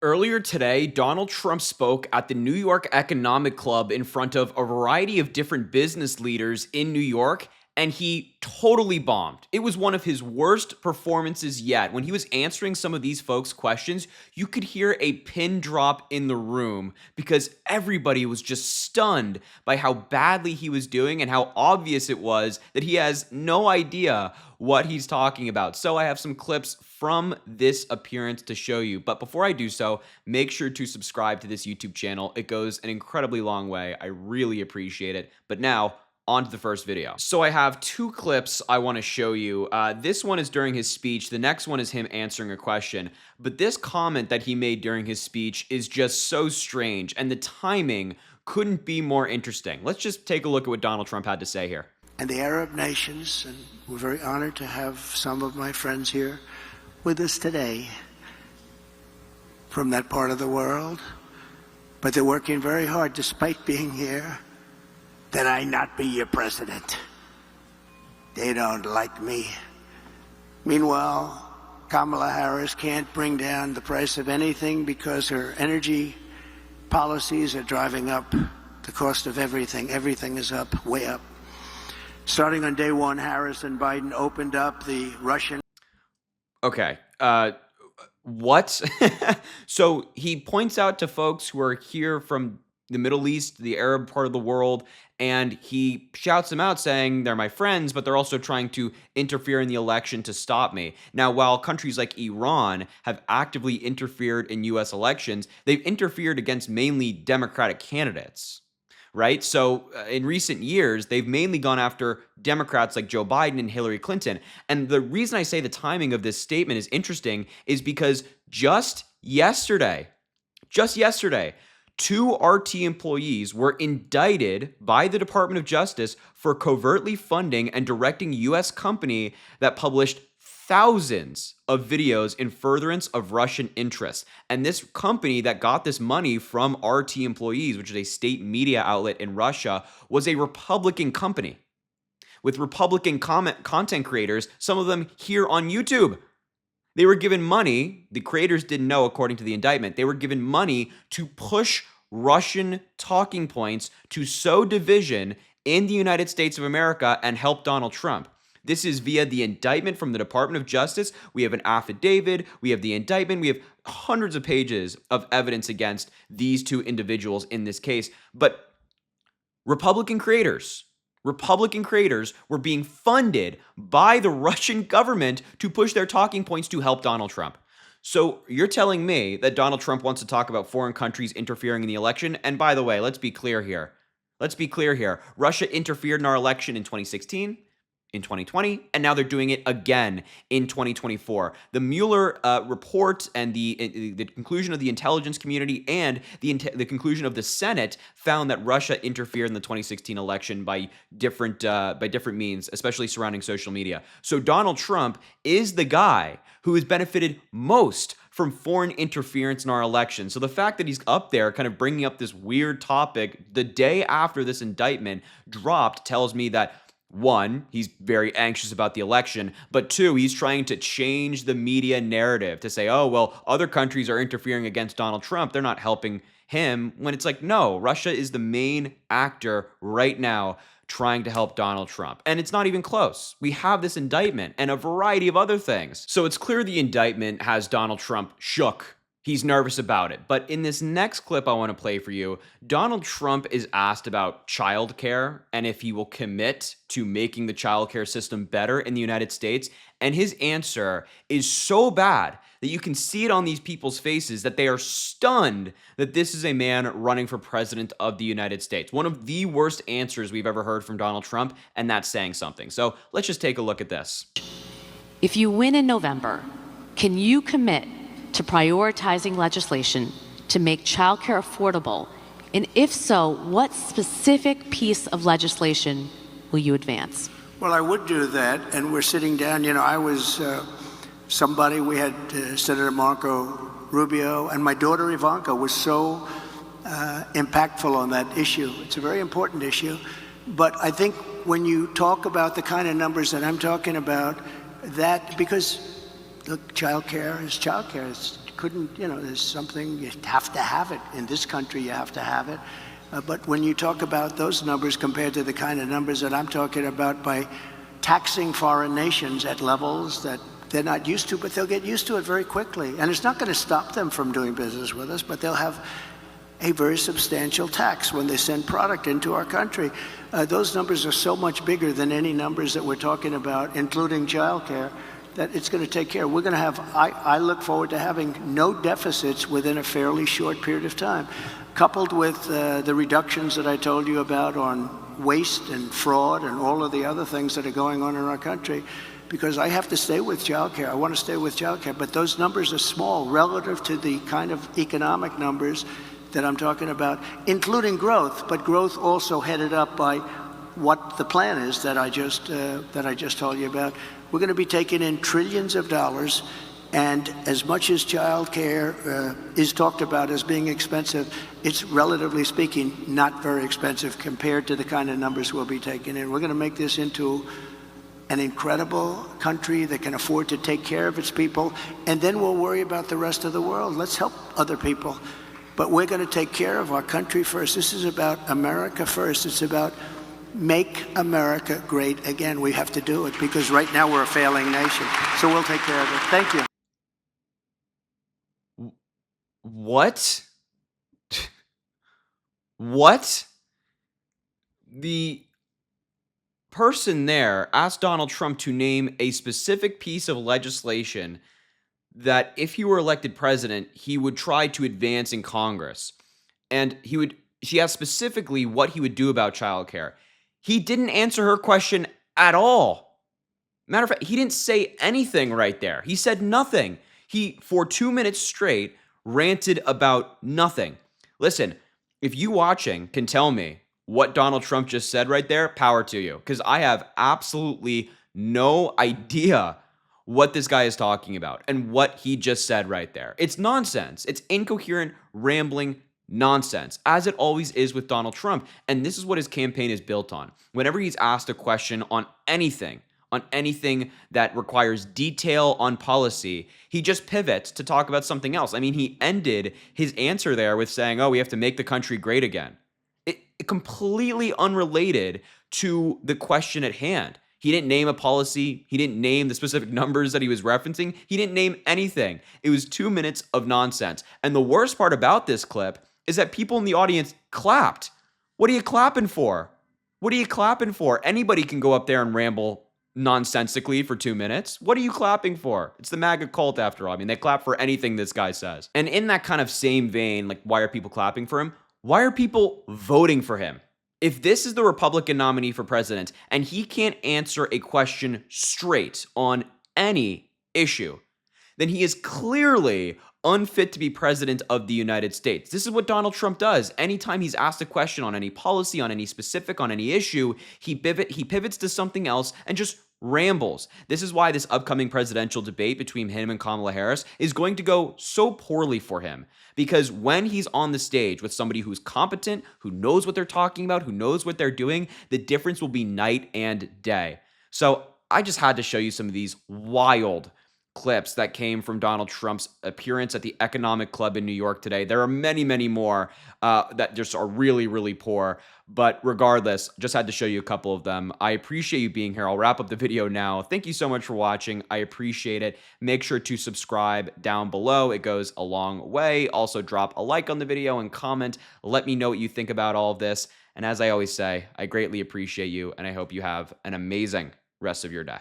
Earlier today, Donald Trump spoke at the New York Economic Club in front of a variety of different business leaders in New York, and he totally bombed. It was one of his worst performances yet. When he was answering some of these folks' questions, you could hear a pin drop in the room because everybody was just stunned by how badly he was doing and how obvious it was that he has no idea what he's talking about. So I have some clips from this appearance to show you. But before I do so, make sure to subscribe to this YouTube channel. It goes an incredibly long way. I really appreciate it. But now, on to the first video. So I have two clips I want to show you. This one is during his speech. The next one is him answering a question. But this comment that he made during his speech is just so strange, and the timing couldn't be more interesting. Let's just take a look at what Donald Trump had to say here. And the Arab nations, and we're very honored to have some of my friends here with us today from that part of the world, but they're working very hard despite being here that I not be your president. They don't like me. Meanwhile, Kamala Harris can't bring down the price of anything because her energy policies are driving up the cost of everything. Everything is up, way up. Starting on day one, Harris and Biden opened up the Russian... Okay. What? So he points out to folks who are here from the Middle East, the Arab part of the world, and he shouts them out saying they're my friends, but they're also trying to interfere in the election to stop me. Now, while countries like Iran have actively interfered in U.S. elections, they've interfered against mainly Democratic candidates. Right? So in recent years, they've mainly gone after Democrats like Joe Biden and Hillary Clinton. And the reason I say the timing of this statement is interesting is because just yesterday, two RT employees were indicted by the Department of Justice for covertly funding and directing U.S. company that published thousands of videos in furtherance of Russian interests. And this company that got this money from RT employees, which is a state media outlet in Russia, was a Republican company with Republican content creators, some of them here on YouTube. They were given money. The creators didn't know, according to the indictment. They were given money to push Russian talking points to sow division in the United States of America and help Donald Trump. This is via the indictment from the Department of Justice. We have an affidavit. We have the indictment. We have hundreds of pages of evidence against these two individuals in this case. But Republican creators were being funded by the Russian government to push their talking points to help Donald Trump. So you're telling me that Donald Trump wants to talk about foreign countries interfering in the election? And by the way, let's be clear here. Russia interfered in our election in 2016. In 2020, and now they're doing it again in 2024. The Mueller report and the conclusion of the intelligence community and the conclusion of the Senate found that Russia interfered in the 2016 election by different means, especially surrounding social media. So Donald Trump is the guy who has benefited most from foreign interference in our election. So the fact that he's up there kind of bringing up this weird topic the day after this indictment dropped tells me that, one, he's very anxious about the election, but two, he's trying to change the media narrative to say, oh, well, other countries are interfering against Donald Trump. They're not helping him, when it's like, no, Russia is the main actor right now trying to help Donald Trump. And it's not even close. We have this indictment and a variety of other things. So it's clear the indictment has Donald Trump shook. He's nervous about it. But in this next clip I want to play for you, Donald Trump is asked about childcare and if he will commit to making the childcare system better in the United States. And his answer is so bad that you can see it on these people's faces that they are stunned that this is a man running for president of the United States. One of the worst answers we've ever heard from Donald Trump, and that's saying something. So let's just take a look at this. If you win in November, can you commit to prioritizing legislation to make childcare affordable? And if so, what specific piece of legislation will you advance? Well, I would do that, and we're sitting down. You know, I was we had Senator Marco Rubio, and my daughter Ivanka was so impactful on that issue. It's a very important issue. But I think when you talk about the kind of numbers that I'm talking about, that, because look, childcare is couldn't, there's something, you have to have it. In this country, you have to have it. But when you talk about those numbers compared to the kind of numbers that I'm talking about by taxing foreign nations at levels that they're not used to, but they'll get used to it very quickly. And it's not going to stop them from doing business with us, but they'll have a very substantial tax when they send product into our country. Those numbers are so much bigger than any numbers that we're talking about, including childcare, that it's going to take care. We're going to have, I look forward to having no deficits within a fairly short period of time, coupled with the reductions that I told you about on waste and fraud and all of the other things that are going on in our country. Because I have to stay with childcare. I want to stay with childcare, but those numbers are small relative to the kind of economic numbers that I'm talking about, including growth, but growth also headed up by what the plan is that I just told you about. We're going to be taking in trillions of dollars, and as much as child care is talked about as being expensive, it's relatively speaking not very expensive compared to the kind of numbers we'll be taking in. We're going to make this into an incredible country that can afford to take care of its people, and then we'll worry about the rest of the world. Let's help other people. But we're going to take care of our country first. This is about America first. It's about make America great again. We have to do it because right now we're a failing nation. So we'll take care of it. Thank you. What? What? The person there asked Donald Trump to name a specific piece of legislation that if he were elected president, he would try to advance in Congress. And she asked specifically what he would do about childcare. He didn't answer her question at all. Matter of fact, he didn't say anything right there. He said nothing. He, for 2 minutes straight, ranted about nothing. Listen, if you watching can tell me what Donald Trump just said right there, power to you. Because I have absolutely no idea what this guy is talking about and what he just said right there. It's nonsense. It's incoherent, rambling nonsense, as it always is with Donald Trump. And this is what his campaign is built on. Whenever he's asked a question on anything that requires detail on policy, he just pivots to talk about something else. I mean, he ended his answer there with saying, we have to make the country great again. It completely unrelated to the question at hand. He didn't name a policy. He didn't name the specific numbers that he was referencing. He didn't name anything. It was 2 minutes of nonsense. And the worst part about this clip is that people in the audience clapped. What are you clapping for? What are you clapping for? Anybody can go up there and ramble nonsensically for 2 minutes. What are you clapping for? It's the MAGA cult after all. I mean, they clap for anything this guy says. And in that kind of same vein, like, why are people clapping for him? Why are people voting for him? If this is the Republican nominee for president and he can't answer a question straight on any issue, then he is clearly unfit to be president of the United States. This is what Donald Trump does. Anytime he's asked a question on any policy, on any specific, on any issue, he pivots to something else and just rambles. This is why this upcoming presidential debate between him and Kamala Harris is going to go so poorly for him. Because when he's on the stage with somebody who's competent, who knows what they're talking about, who knows what they're doing, the difference will be night and day. So I just had to show you some of these wild clips that came from Donald Trump's appearance at the Economic Club in New York today. There are many, many more that just are really, really poor. But regardless, just had to show you a couple of them. I appreciate you being here. I'll wrap up the video now. Thank you so much for watching. I appreciate it. Make sure to subscribe down below. It goes a long way. Also, drop a like on the video and comment. Let me know what you think about all of this. And as I always say, I greatly appreciate you, and I hope you have an amazing rest of your day.